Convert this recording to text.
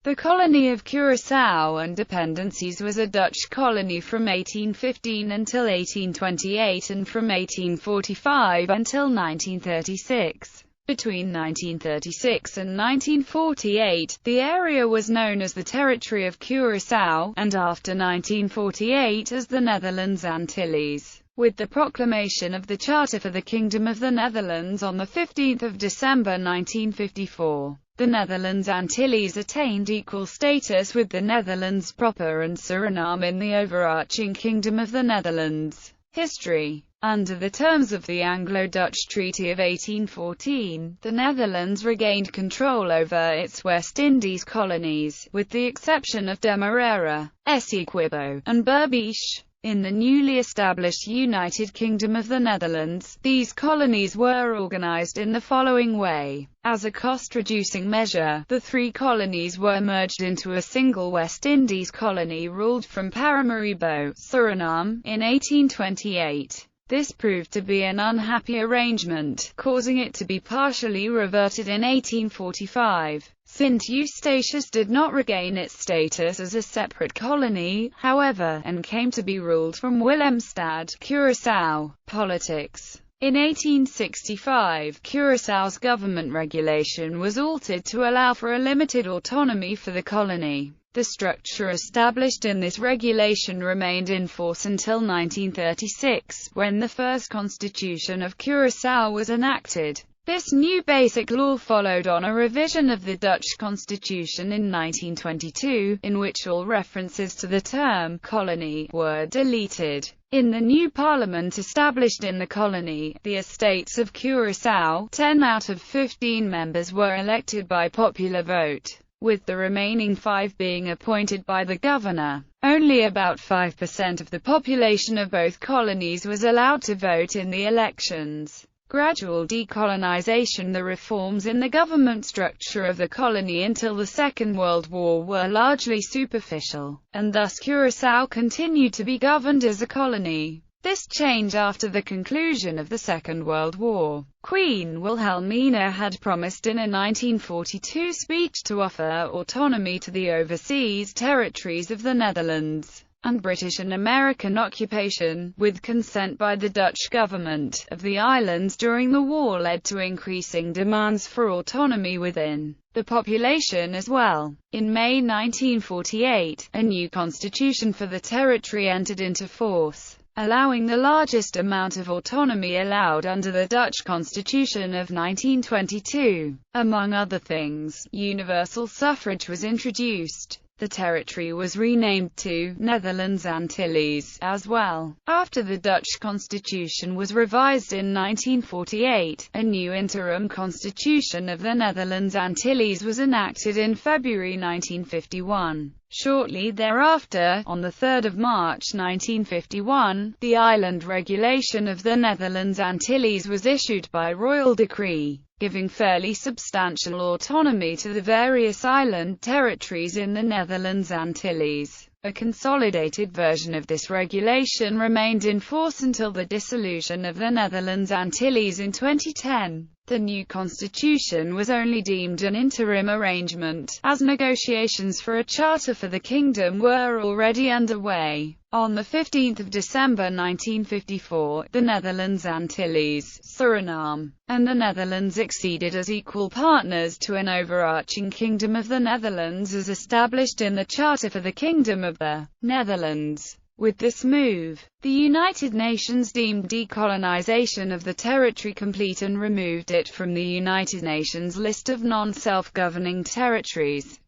The colony of Curaçao and Dependencies was a Dutch colony from 1815 until 1828 and from 1845 until 1936. Between 1936 and 1948, the area was known as the Territory of Curaçao, and after 1948 as the Netherlands Antilles. With the proclamation of the Charter for the Kingdom of the Netherlands on 15 December 1954, the Netherlands Antilles attained equal status with the Netherlands proper and Suriname in the overarching Kingdom of the Netherlands. History. Under the terms of the Anglo-Dutch Treaty of 1814, the Netherlands regained control over its West Indies colonies, with the exception of Demerara, Essequibo, and Berbice. In the newly established United Kingdom of the Netherlands, these colonies were organized in the following way. As a cost-reducing measure, the three colonies were merged into a single West Indies colony ruled from Paramaribo, Suriname, in 1828. This proved to be an unhappy arrangement, causing it to be partially reverted in 1845. Sint Eustatius did not regain its status as a separate colony, however, and came to be ruled from Willemstad, Curacao Politics. In 1865, Curaçao's government regulation was altered to allow for a limited autonomy for the colony. The structure established in this regulation remained in force until 1936, when the first constitution of Curaçao was enacted. This new basic law followed on a revision of the Dutch constitution in 1922, in which all references to the term colony were deleted. In the new parliament established in the colony, the Estates of Curaçao, 10 out of 15 members were elected by popular vote, with the remaining 5 being appointed by the governor. Only about 5% of the population of both colonies was allowed to vote in the elections. Gradual decolonisation. The reforms in the government structure of the colony until the Second World War were largely superficial, and thus Curaçao continued to be governed as a colony. This changed after the conclusion of the Second World War. Queen Wilhelmina had promised in a 1942 speech to offer autonomy to the overseas territories of the Netherlands and British and American occupation, with consent by the Dutch government, of the islands during the war led to increasing demands for autonomy within the population as well. In May 1948, a new constitution for the territory entered into force, allowing the largest amount of autonomy allowed under the Dutch Constitution of 1922. Among other things, universal suffrage was introduced. The territory was renamed to Netherlands Antilles as well. After the Dutch constitution was revised in 1948, a new interim constitution of the Netherlands Antilles was enacted in February 1951. Shortly thereafter, on 3 March 1951, the Island Regulation of the Netherlands Antilles was issued by royal decree, giving fairly substantial autonomy to the various island territories in the Netherlands Antilles. A consolidated version of this regulation remained in force until the dissolution of the Netherlands Antilles in 2010. The new constitution was only deemed an interim arrangement, as negotiations for a charter for the kingdom were already underway. On 15 December 1954, the Netherlands Antilles, Suriname, and the Netherlands acceded as equal partners to an overarching Kingdom of the Netherlands as established in the Charter for the Kingdom of the Netherlands. With this move, the United Nations deemed decolonization of the territory complete and removed it from the United Nations list of non-self-governing territories.